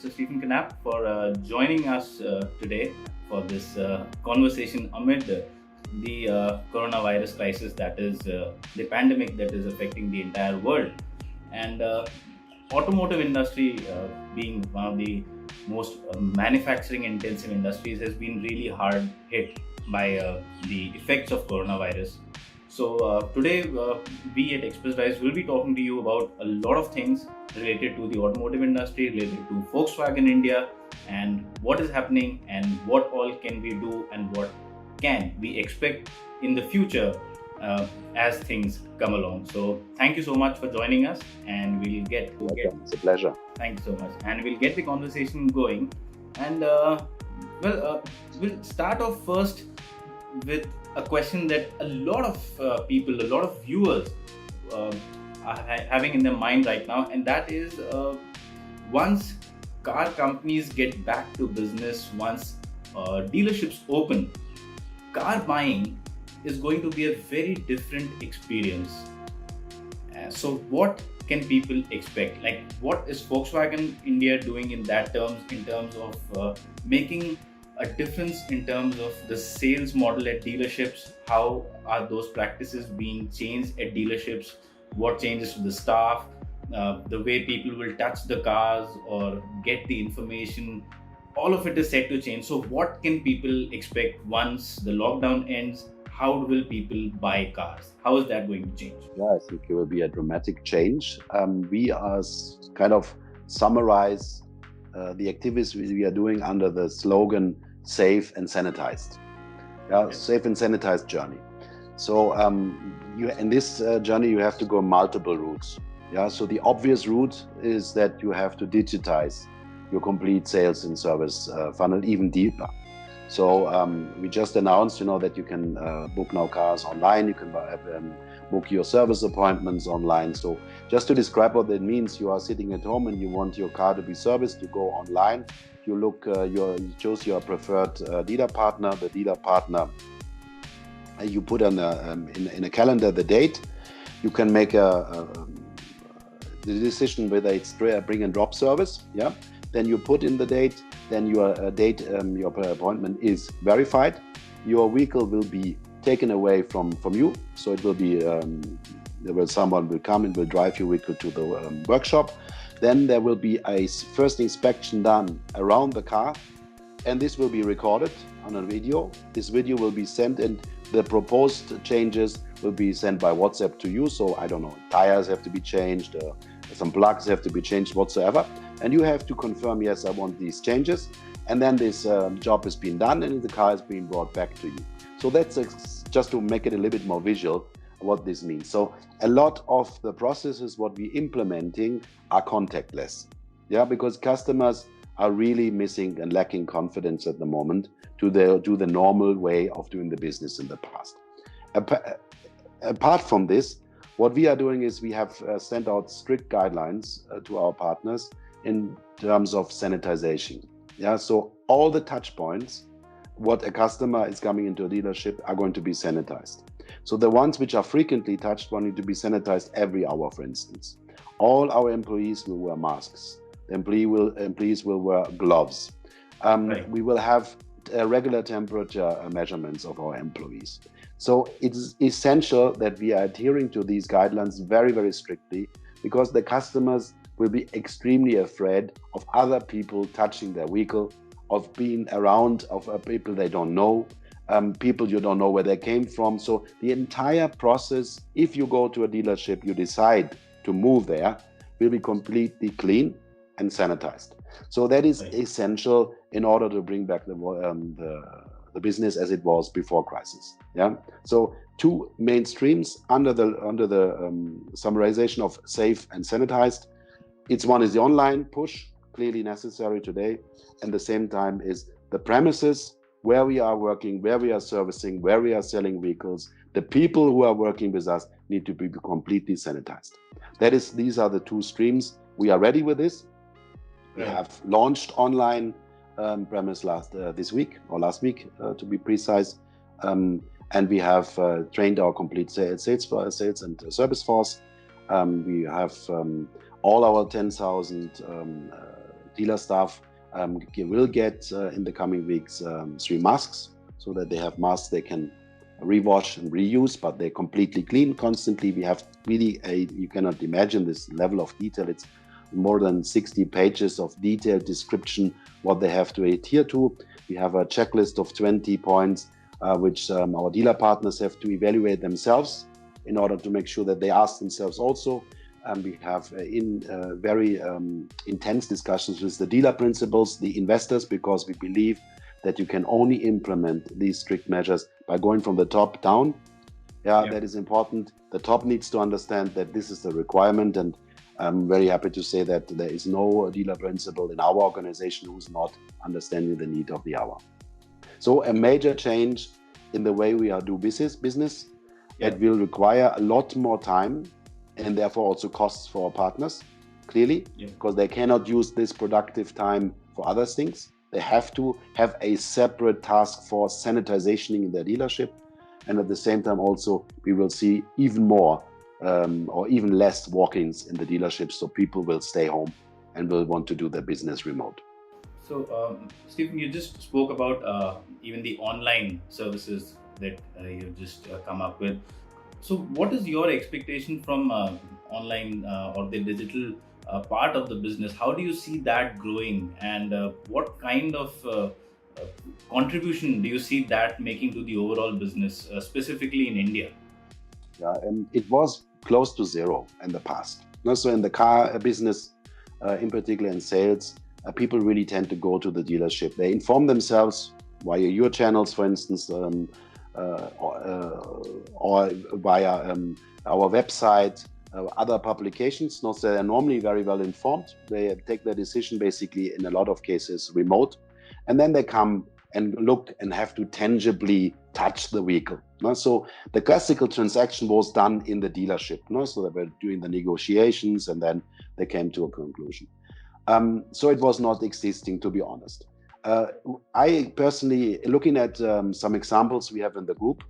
Mr. Steffen Knapp, for joining us today for this conversation amid the coronavirus crisis, that is the pandemic that is affecting the entire world. And automotive industry, being one of the most manufacturing intensive industries, has been really hard hit by the effects of coronavirus. So today we at Express Drives will be talking to you about a lot of things related to the automotive industry, related to Volkswagen India, and what is happening and what all can we do and what can we expect in the future as things come along. So thank you so much for joining us, and It's a pleasure. thank you so much, and we'll get the conversation going. And we'll start off first with a question that a lot of people, a lot of viewers are having in their mind right now, and that is once car companies get back to business, once dealerships open, car buying is going to be a very different experience. So what can people expect? Like, what is Volkswagen India doing in terms of making a difference in terms of the sales model at dealerships? How are those practices being changed at dealerships? What changes to the staff, the way people will touch the cars or get the information? All of it is set to change. So what can people expect once the lockdown ends? How will people buy cars? How is that going to change? Yeah, I think it will be a dramatic change. We are kind of summarize the activities we are doing under the slogan "Safe and Sanitized." Yeah, Yes. Safe and sanitized journey. So in this journey, you have to go multiple routes. Yeah, so the obvious route is that you have to digitize your complete sales and service funnel even deeper. So we just announced, that you can book now cars online. You can book your service appointments online. So just to describe what that means, you are sitting at home and you want your car to be serviced. You go online. You look. You choose your preferred dealer partner. The dealer partner. You put on in a calendar the date. You can make the decision whether it's bring and drop service. Yeah. Then you put in the date. Then your your appointment is verified. Your vehicle will be taken away from you. So it will be someone will come and will drive your vehicle to the workshop. Then there will be a first inspection done around the car, and this will be recorded on a video. This video will be sent, and the proposed changes will be sent by WhatsApp to you. So I don't know, tires have to be changed, some plugs have to be changed whatsoever. And you have to confirm, yes, I want these changes. And then this job is being done and the car is being brought back to you. So that's just to make it a little bit more visual what this means. So a lot of the processes what we're implementing are contactless. Yeah, because customers are really missing and lacking confidence at the moment to the normal way of doing the business in the past. Apart from this, what we are doing is we have sent out strict guidelines to our partners in terms of sanitization. Yeah, so all the touch points, what a customer is coming into a dealership are going to be sanitized. So the ones which are frequently touched need to be sanitized every hour, for instance. All our employees will wear masks. The employees will wear gloves. Right. We will have regular temperature measurements of our employees. So it's essential that we are adhering to these guidelines very, very strictly, because the customers will be extremely afraid of other people touching their vehicle, of being around of people they don't know, people you don't know where they came from. So the entire process, if you go to a dealership, you decide to move there, will be completely clean and sanitized. So that is Right. essential in order to bring back the business as it was before crisis. Yeah. So two main streams under the summarization of safe and sanitized. One is the online push, clearly necessary today, and the same time is the premises where we are working, where we are servicing, where we are selling vehicles. The people who are working with us need to be completely sanitized. These are the two streams. We are ready with this. We Right. have launched online premise last week, to be precise, and we have trained our complete sales and service force. We have all our 10,000 dealer staff will get in the coming weeks 3 masks, so that they have masks they can rewash and reuse, but they're completely clean constantly. We have really you cannot imagine this level of detail. It's more than 60 pages of detailed description what they have to adhere to. We have a checklist of 20 points which our dealer partners have to evaluate themselves in order to make sure that they ask themselves also. We have very intense discussions with the dealer principals, the investors, because we believe that you can only implement these strict measures by going from the top down. That is important. The top needs to understand that this is the requirement, and I'm very happy to say that there is no dealer principal in our organization who's not understanding the need of the hour. So a major change in the way we are do business. It will require a lot more time, and therefore also costs for our partners, clearly, because they cannot use this productive time for other things. They have to have a separate task for sanitization in their dealership. And at the same time also, we will see even more or even less walk-ins in the dealerships, so people will stay home and will want to do their business remote. So, Stephen, you just spoke about even the online services that you've just come up with. So, what is your expectation from online or the digital part of the business? How do you see that growing, and what kind of contribution do you see that making to the overall business, specifically in India? And it was close to zero in the past. So in the car business, in particular in sales, people really tend to go to the dealership. They inform themselves via your channels, for instance, or via our website, other publications. So they are normally very well informed. They take their decision basically in a lot of cases remote, and then they come and look and have to tangibly touch the vehicle. So the classical transaction was done in the dealership. So they were doing the negotiations and then they came to a conclusion. So it was not existing, to be honest. I personally, looking at some examples we have in the group,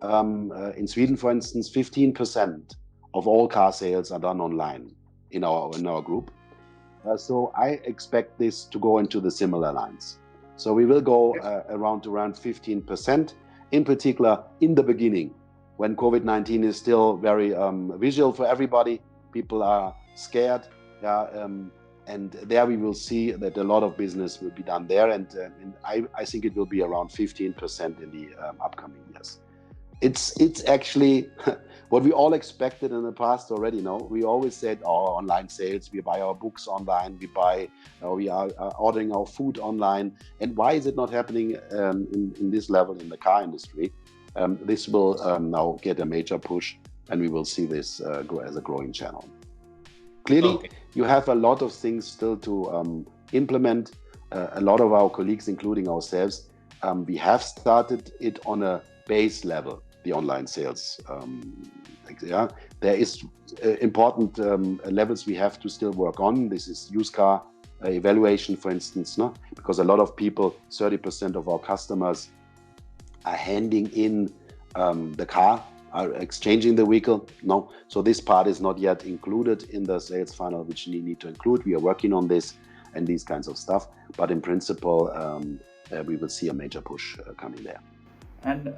in Sweden, for instance, 15% of all car sales are done online in our group. So I expect this to go into the similar lines. So we will go around 15%, in particular in the beginning, when COVID-19 is still very visual for everybody. People are scared, and there we will see that a lot of business will be done there, and I think it will be around 15% in the upcoming years. It's actually what we all expected in the past already. We always said, online sales, we buy our books online, we are ordering our food online. And why is it not happening in this level in the car industry? This will now get a major push, and we will see this grow as a growing channel. Clearly, you have a lot of things still to implement. A lot of our colleagues, including ourselves, we have started it on a base level, the online sales. There is important levels we have to still work on. This is used car evaluation, for instance, because a lot of people, 30% of our customers, are handing in the car, are exchanging the vehicle. So this part is not yet included in the sales funnel, which we need to include. We are working on this and these kinds of stuff. But in principle, we will see a major push coming there. And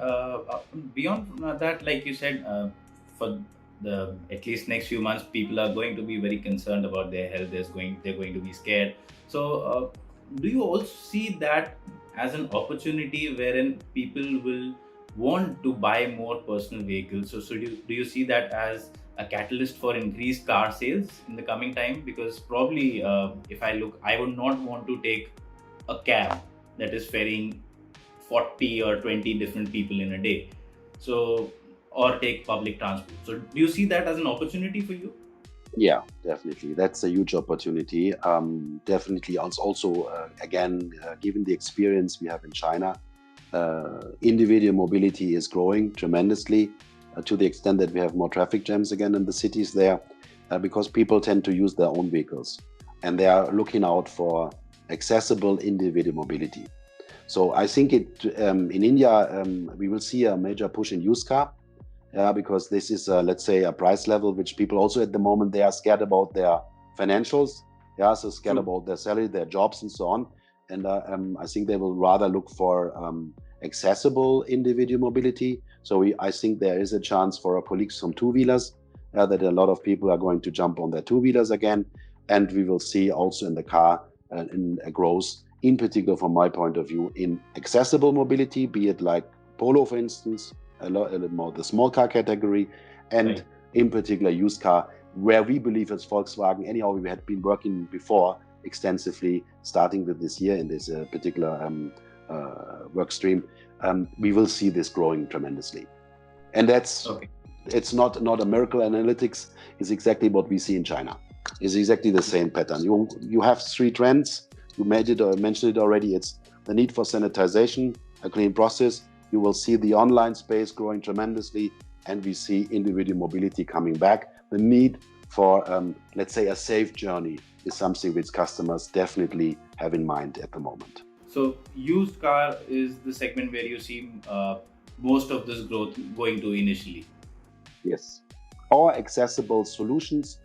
beyond that, like you said, for the at least next few months, people are going to be very concerned about their health. They're going to be scared. So, do you also see that as an opportunity wherein people will want to buy more personal vehicles? So do you see that as a catalyst for increased car sales in the coming time? Because probably, if I look, I would not want to take a cab that is ferrying 40 or 20 different people in a day, so, or take public transport. So do you see that as an opportunity for you? Yeah, definitely. That's a huge opportunity. Definitely also, again, given the experience we have in China, individual mobility is growing tremendously to the extent that we have more traffic jams again in the cities there, because people tend to use their own vehicles and they are looking out for accessible individual mobility. So I think in India, we will see a major push in used car, because this is, let's say, a price level which people also at the moment, they are scared about their financials. Yeah, so scared about their salary, their jobs, and so on. And I think they will rather look for accessible individual mobility. So I think there is a chance for our colleagues from two-wheelers that a lot of people are going to jump on their two-wheelers again. And we will see also in the car in a growth, in particular from my point of view, in accessible mobility, be it like Polo, for instance, a little more the small car category, and Right. in particular used car, where we believe as Volkswagen, anyhow, we had been working before extensively, starting with this year in this particular work stream. We will see this growing tremendously, and that's Okay. it's not a miracle. Analytics is exactly what we see in China. It's exactly the same pattern. You have three trends. You mentioned it already. It's the need for sanitization, a clean process. You will see the online space growing tremendously, and we see individual mobility coming back. The need for, let's say, a safe journey is something which customers definitely have in mind at the moment. So used car is the segment where you see most of this growth going to initially. Yes. Or accessible solutions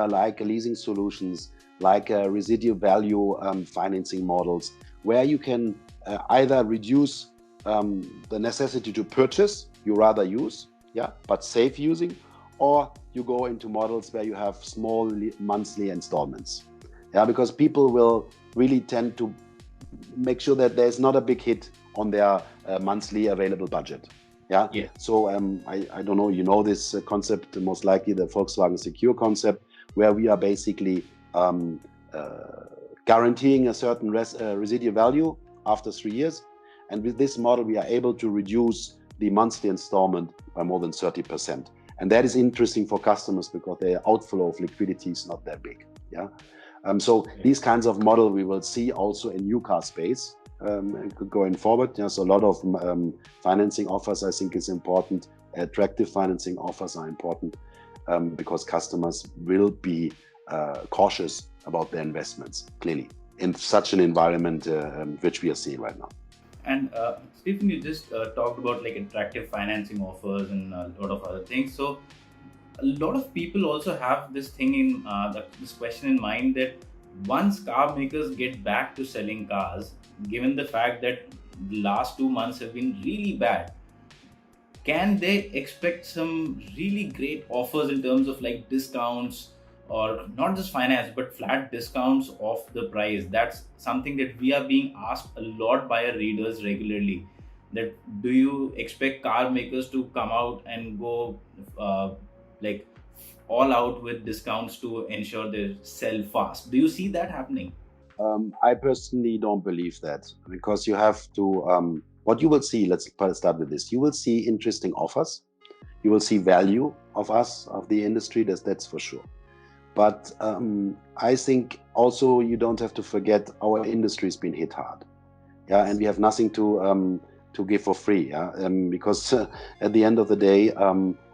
like leasing solutions, like residual value financing models, where you can either reduce the necessity to purchase, you rather use, yeah, but safe using, or you go into models where you have small monthly installments. Yeah, because people will really tend to make sure that there's not a big hit on their monthly available budget. Yeah. Yeah. So I don't know, you know this concept, most likely the Volkswagen Secure concept, where we are basically guaranteeing a certain residual value after 3 years. And with this model, we are able to reduce the monthly installment by more than 30%. And that is interesting for customers because their outflow of liquidity is not that big. Yeah. So these kinds of model we will see also in new car space going forward. There's a lot of financing offers, I think, is important. Attractive financing offers are important because customers will be cautious about their investments, clearly, in such an environment which we are seeing right now. And Stephen, you just talked about like attractive financing offers and a lot of other things. So a lot of people also have this thing in this question in mind that once car makers get back to selling cars, given the fact that the last 2 months have been really bad, can they expect some really great offers in terms of like discounts, or not just finance but flat discounts off the price? That's something that we are being asked a lot by our readers regularly, that do you expect car makers to come out and go like all out with discounts to ensure they sell fast? Do you see that happening? I personally don't believe that, because you have to, what you will see, let's start with this. You will see interesting offers. You will see value of us, of the industry, that's for sure. But I think also you don't have to forget our industry has been hit hard. Yeah, and we have nothing to give for free. Yeah, because at the end of the day,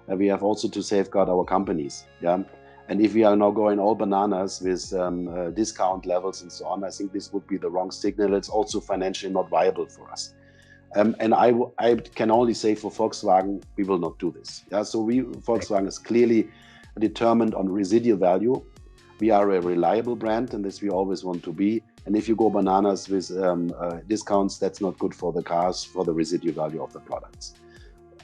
we have also to safeguard our companies. Yeah, and if we are now going all bananas with discount levels and so on, I think this would be the wrong signal. It's also financially not viable for us. And I can only say for Volkswagen, we will not do this. Yeah, so Volkswagen is clearly determined on residual value. We are a reliable brand, and this we always want to be. And if you go bananas with discounts, that's not good for the cars, for the residual value of the products.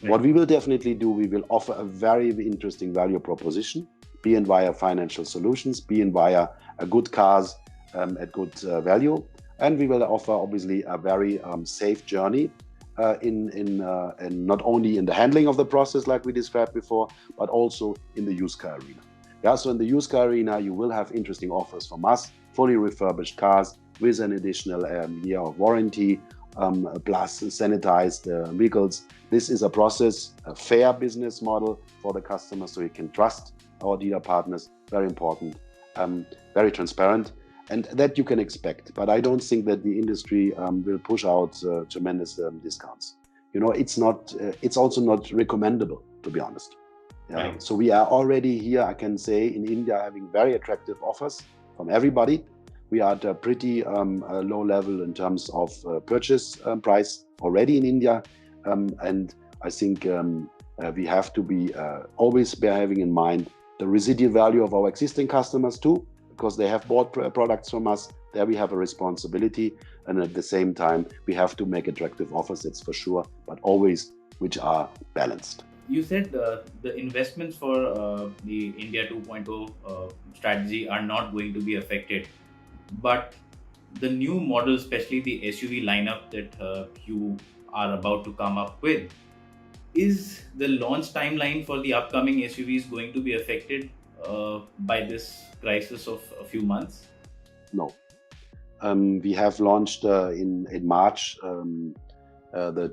Right. What we will definitely do, we will offer a very interesting value proposition, be it via financial solutions, be it via good cars at good value. And we will offer obviously a very safe journey in not only in the handling of the process like we described before, but also in the used car arena. Yeah, so in the used car arena, you will have interesting offers from us, fully refurbished cars with an additional year of warranty, plus sanitized vehicles. This is a process, a fair business model for the customer, so you can trust our dealer partners. Very important, very transparent. And that you can expect, but I don't think that the industry will push out tremendous discounts. You know, it's not. It's also not recommendable, to be honest. Yeah. Right. So we are already here, I can say, in India having very attractive offers from everybody. We are at a pretty low level in terms of purchase price already in India, and I think we have to be always having in mind the residual value of our existing customers too. because they have bought products from us. There we have a responsibility, and at the same time we have to make attractive offers, that's for sure, but always which are balanced. You said the investments for the India 2.0 strategy are not going to be affected, but the new model, especially the SUV lineup that you are about to come up with, is the launch timeline for the upcoming SUVs going to be affected by this crisis of a few months? No. We have launched in March the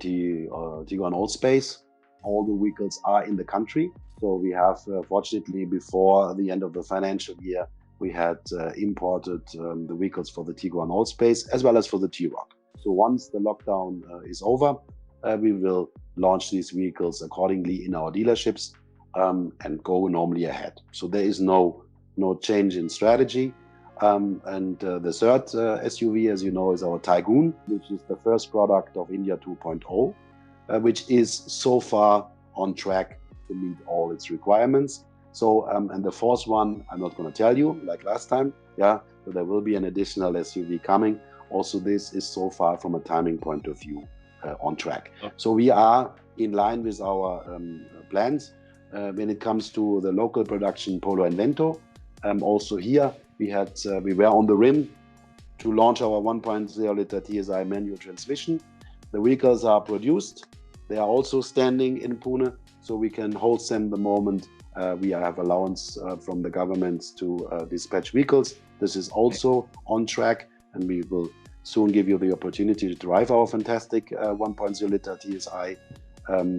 Tiguan Allspace. All the vehicles are in the country. So we have, fortunately, before the end of the financial year, we had imported the vehicles for the Tiguan Allspace as well as for the t-roc. So once the lockdown is over, we will launch these vehicles accordingly in our dealerships and go normally ahead. So there is no change in strategy. And the third SUV, as you know, is our Taigun, which is the first product of India 2.0, which is so far on track to meet all its requirements. So, and the fourth one, I'm not going to tell you like last time. Yeah, so there will be an additional SUV coming. Also, this is so far from a timing point of view on track. Okay. So we are in line with our plans when it comes to the local production Polo and Vento. Also here, we were on the rim to launch our 1.0 liter TSI manual transmission. The vehicles are produced. They are also standing in Pune, so we can hold them the moment we have allowance from the government to dispatch vehicles. This is also on track, and we will soon give you the opportunity to drive our fantastic 1.0 liter TSI,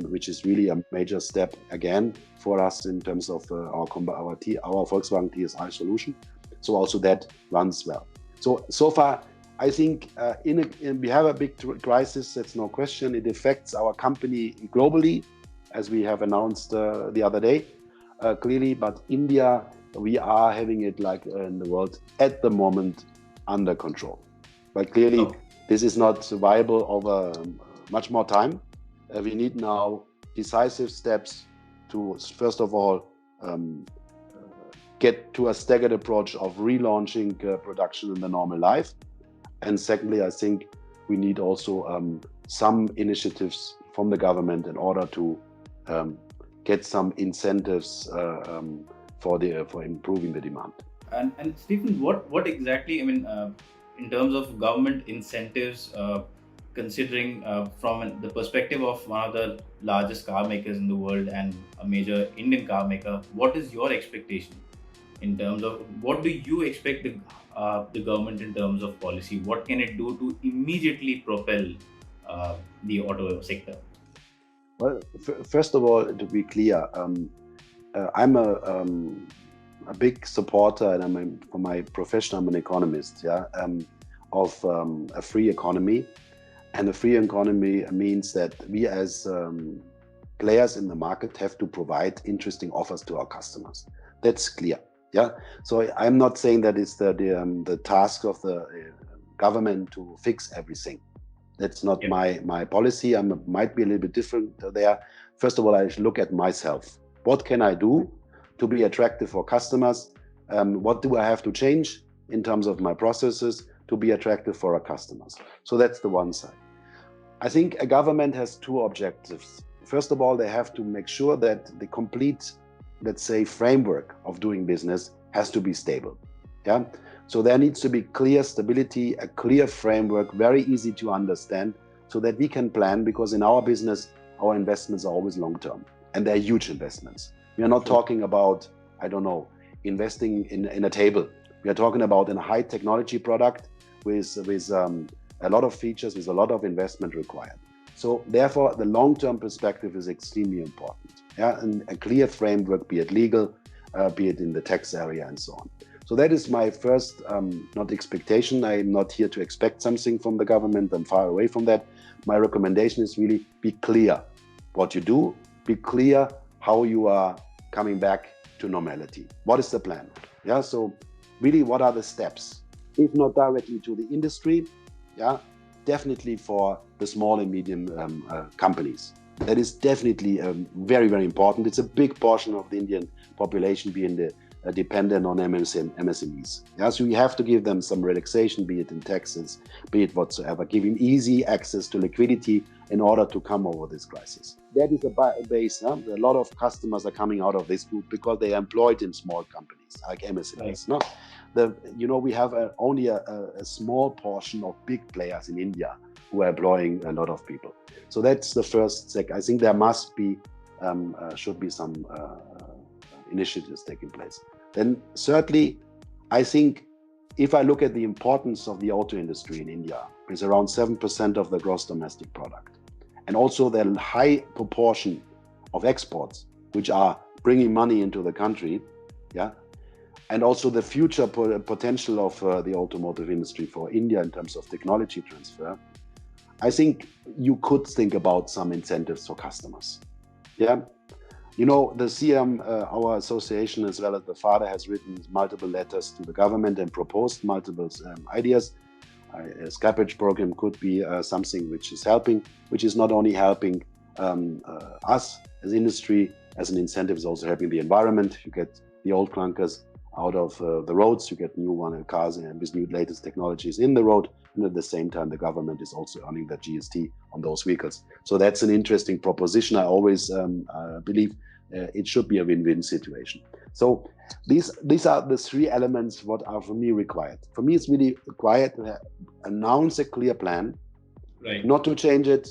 which is really a major step again for us in terms of our Volkswagen TSI solution. So also that runs well. So far, I think we have a big crisis. That's no question. It affects our company globally, as we have announced the other day, clearly. But India, we are having it like in the world at the moment under control. But clearly, this is not viable over much more time. We need now decisive steps to, first of all, get to a staggered approach of relaunching production in the normal life. And secondly, I think we need also some initiatives from the government in order to get some incentives for improving the demand. And Stephen, what exactly, I mean, in terms of government incentives, considering from the perspective of one of the largest car makers in the world and a major Indian car maker, what is your expectation in terms of what do you expect the government in terms of policy? What can it do to immediately propel the auto sector? Well, first of all, to be clear, I'm a big supporter, and for my profession, I'm an economist, of a free economy. And a free economy means that we as players in the market have to provide interesting offers to our customers. That's clear. Yeah. So I'm not saying that it's the task of the government to fix everything. That's not my policy. I might be a little bit different there. First of all, I should look at myself. What can I do to be attractive for customers? What do I have to change in terms of my processes to be attractive for our customers? So that's the one side. I think a government has two objectives. First of all, they have to make sure that the complete, let's say, framework of doing business has to be stable. Yeah. So there needs to be clear stability, a clear framework, very easy to understand, so that we can plan, because in our business, our investments are always long-term, and they're huge investments. We are not talking about, I don't know, investing in a table. We are talking about in a high technology product with a lot of features, with a lot of investment required. So therefore, the long-term perspective is extremely important. Yeah, and a clear framework, be it legal, be it in the tax area, and so on. So that is my first, not expectation. I'm not here to expect something from the government. I'm far away from that. My recommendation is really be clear what you do, be clear how you are coming back to normality. What is the plan? Yeah, so really, what are the steps? If not directly to the industry, yeah, definitely for the small and medium companies. That is definitely very, very important. It's a big portion of the Indian population, be in the dependent on MSMEs. Yeah, so you have to give them some relaxation, be it in taxes, be it whatsoever. Give them easy access to liquidity in order to come over this crisis. That is a base. Huh? A lot of customers are coming out of this group because they are employed in small companies like MSMEs. Right. No, we have only a small portion of big players in India who are employing a lot of people. So that's the first step. I think there should be some initiatives taking place. Then thirdly, I think if I look at the importance of the auto industry in India, it's around 7% of the gross domestic product. And also the high proportion of exports, which are bringing money into the country, yeah, and also the future potential of the automotive industry for India in terms of technology transfer, I think you could think about some incentives for customers. Yeah. You know, the CM, our association, as well as the father, has written multiple letters to the government and proposed multiple ideas. A scrappage program could be something which is helping, which is not only helping us as industry, as an incentive, is also helping the environment. You get the old clunkers out of the roads, you get new cars with new latest technologies in the road, and at the same time the government is also earning the GST on those vehicles. So that's an interesting proposition. I always believe it should be a win-win situation. So these are the three elements what are for me required. For me, it's really required to announce a clear plan, Right. not to change it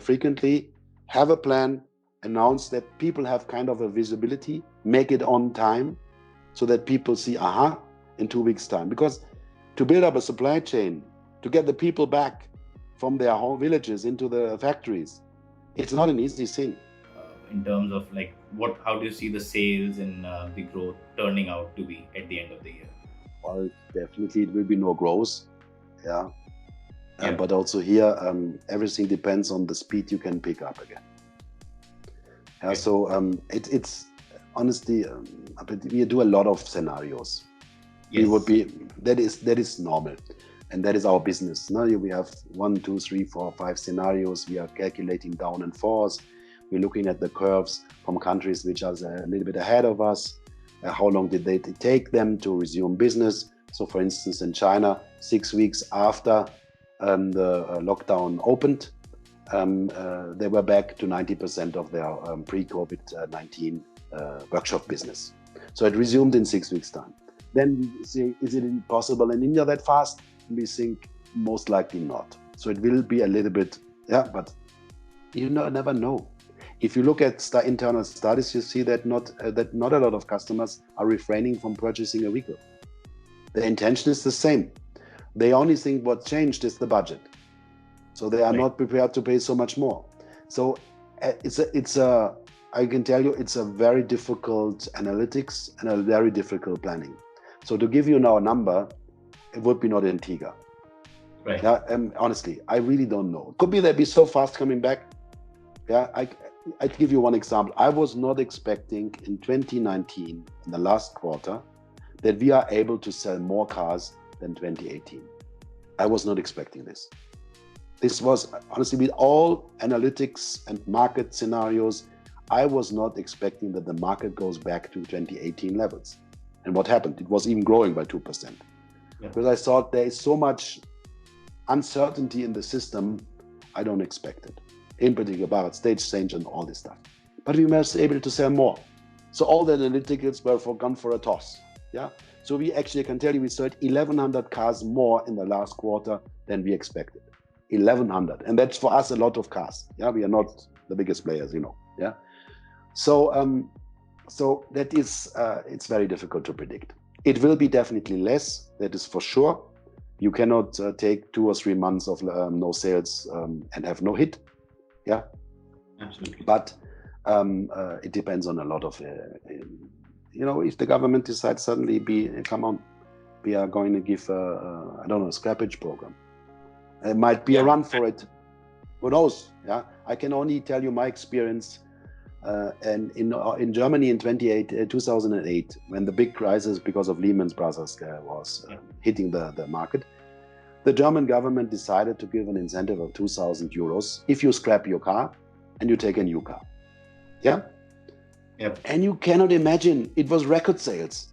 frequently, have a plan, announce that people have kind of a visibility, make it on time, so that people see, aha, in 2 weeks' time. Because to build up a supply chain, to get the people back from their home villages into the factories, it's not an easy thing. In terms of like how do you see the sales and the growth turning out to be at the end of the year? Well, definitely it will be no growth, yeah. Yeah. But also here, everything depends on the speed you can pick up again. Yeah, Okay. so it's honestly, we do a lot of scenarios. Yes. That is normal, and that is our business. Now we have 1, 2, 3, 4, 5 scenarios. We are calculating down and forth. We're looking at the curves from countries which are a little bit ahead of us. How long did they take them to resume business? So, for instance, in China, 6 weeks after the lockdown opened, they were back to 90% of their pre-COVID-19 workshop business. So it resumed in 6 weeks' time. Then we say, is it possible in India that fast? We think most likely not. So it will be a little bit, yeah, but you never know. If you look at internal studies, you see that not a lot of customers are refraining from purchasing a vehicle. The intention is the same. They only think what changed is the budget. So they are not prepared to pay so much more. So I can tell you, it's a very difficult analytics and a very difficult planning. So to give you now a number, it would be not in Tiga. Right. Yeah, honestly, I really don't know. It could be they'd be so fast coming back. Yeah, I'd give you one example. I was not expecting in 2019, in the last quarter, that we are able to sell more cars than 2018. I was not expecting this. This was, honestly, with all analytics and market scenarios, I was not expecting that the market goes back to 2018 levels. And what happened? It was even growing by 2%. Yeah. Because I thought there is so much uncertainty in the system, I don't expect it. In particular about stage change and all this stuff. But we were able to sell more. So all the analyticals were gone for a toss. Yeah. So we actually, I can tell you, we sold 1,100 cars more in the last quarter than we expected. 1,100. And that's for us a lot of cars. Yeah. We are not the biggest players, you know. Yeah. So so that is, it's very difficult to predict. It will be definitely less. That is for sure. You cannot take 2 or 3 months of no sales and have no hit. Yeah, Absolutely. But it depends on a lot of, if the government decides suddenly, we are going to give a scrappage program. It might be a run for it. Who knows? Yeah, I can only tell you my experience. And in Germany in 2008, when the big crisis because of Lehman Brothers was hitting the market, the German government decided to give an incentive of 2,000 euros if you scrap your car and you take a new car. Yeah? Yep. And you cannot imagine, it was record sales.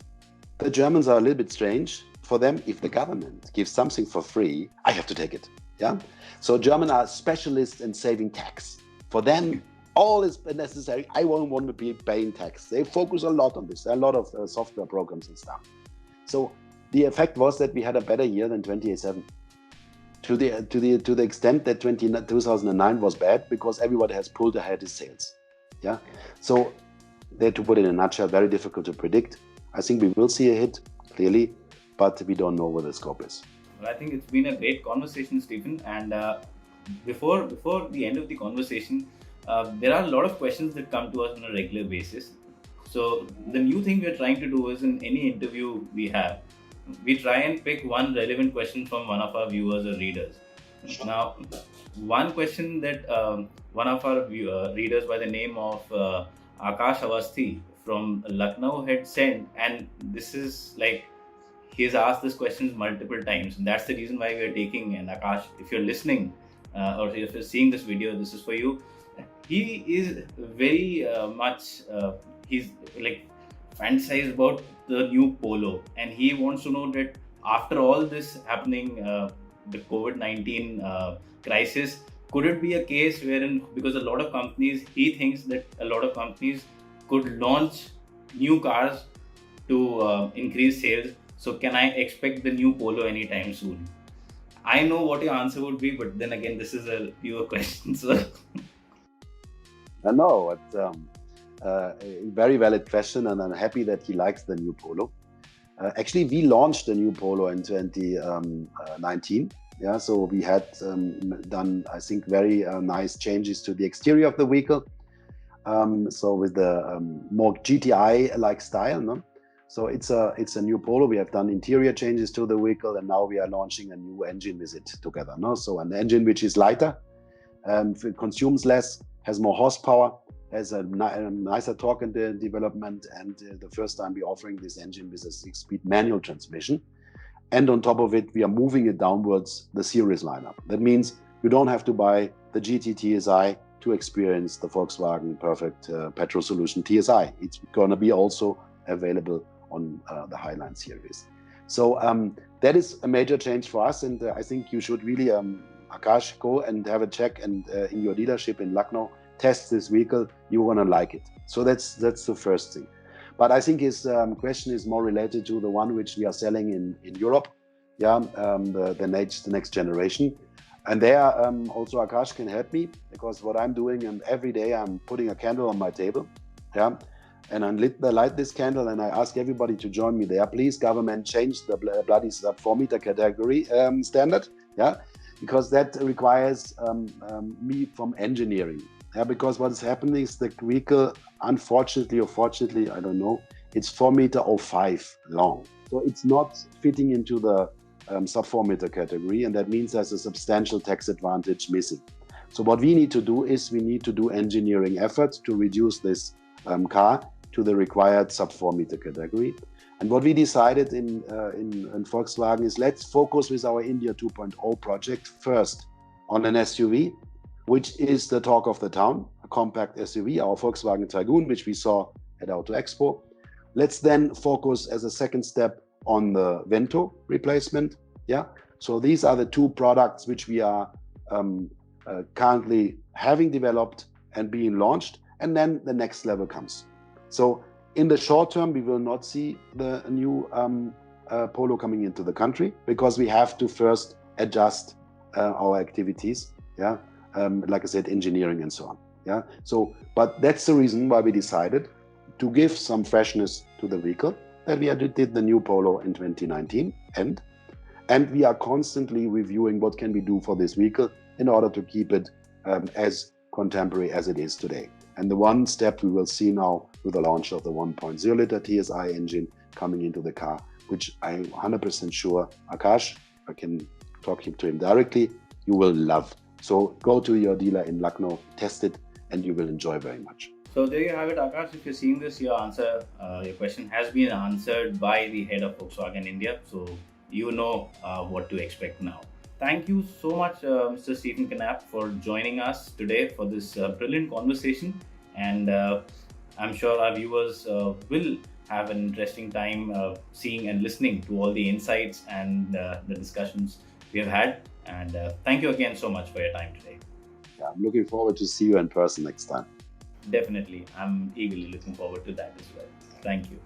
The Germans are a little bit strange. For them, if the government gives something for free, I have to take it. Yeah. So Germans are specialists in saving tax. For them, all is necessary. I won't want to be paying tax. They focus a lot on this. There are a lot of software programs and stuff. So the effect was that we had a better year than 2007. To the extent that 2009 was bad because everybody has pulled ahead his sales. Yeah. So to put it in a nutshell, very difficult to predict. I think we will see a hit, clearly, but we don't know what the scope is. Well, I think it's been a great conversation, Stephen. And before the end of the conversation, there are a lot of questions that come to us on a regular basis. So the new thing we're trying to do is in any interview we have, we try and pick one relevant question from one of our viewers or readers. Now, one question that one of our readers by the name of Akash Avasthi from Lucknow had sent, and this is like he's asked this question multiple times. And that's the reason why we are taking. And Akash, if you're listening or if you're seeing this video, this is for you. He is very much he's like fantasized about the new Polo, and he wants to know that after all this happening, the COVID-19 crisis, could it be a case wherein, because a lot of companies, he thinks that a lot of companies could launch new cars to increase sales. So can I expect the new Polo anytime soon? I know what your answer would be, but then again, this is a pure question. So No, it's a very valid question, and I'm happy that he likes the new Polo. Actually, we launched the new Polo in 2019. Yeah, so we had done, I think, very nice changes to the exterior of the vehicle. So with the more GTI-like style, no? So it's a new Polo. We have done interior changes to the vehicle, and now we are launching a new engine with it together. No, so an engine which is lighter, consumes less, has more horsepower, has a nicer torque in the development, and the first time we're offering this engine with a 6-speed manual transmission. And on top of it, we are moving it downwards the series lineup. That means you don't have to buy the GT TSI to experience the Volkswagen Perfect Petrol Solution TSI. It's going to be also available on the Highline series. So that is a major change for us, and I think you should really, Akash, go and have a check and in your dealership in Lucknow, test this vehicle. You're going to like it. So that's the first thing. But I think his question is more related to the one which we are selling in Europe, yeah, the next generation. And there also Akash can help me, because what I'm doing, and every day I'm putting a candle on my table, yeah, and I light this candle, and I ask everybody to join me there. Please, government, change the bloody sub 4 meter category standard, yeah, because that requires me from engineering. Yeah, because what is happening is the vehicle, unfortunately or fortunately, I don't know, it's 4.05 meters long. So it's not fitting into the sub 4 meter category, and that means there's a substantial tax advantage missing. So what we need to do is we need to do engineering efforts to reduce this car to the required sub 4 meter category. And what we decided in Volkswagen is, let's focus with our India 2.0 project first on an SUV, which is the talk of the town, a compact SUV, our Volkswagen Tiguan, which we saw at Auto Expo. Let's then focus as a second step on the Vento replacement. Yeah. So these are the two products which we are currently having developed and being launched. And then the next level comes. So in the short term, we will not see the new Polo coming into the country, because we have to first adjust our activities. Yeah. Like I said, engineering and so on. Yeah. So, but that's the reason why we decided to give some freshness to the vehicle, that we did the new Polo in 2019, and we are constantly reviewing what can we do for this vehicle in order to keep it as contemporary as it is today. And the one step we will see now with the launch of the 1.0 liter TSI engine coming into the car, which I'm 100% sure, Akash, I can talk to him directly, you will love. So go to your dealer in Lucknow, test it, and you will enjoy very much. So there you have it, Akash. If you're seeing this, your question has been answered by the head of Volkswagen India. So you know what to expect now. Thank you so much, Mr. Steffen Knapp, for joining us today for this brilliant conversation. And I'm sure our viewers will have an interesting time seeing and listening to all the insights and the discussions we have had. And thank you again so much for your time today. Yeah, I'm looking forward to see you in person next time. Definitely. I'm eagerly looking forward to that as well. Thank you.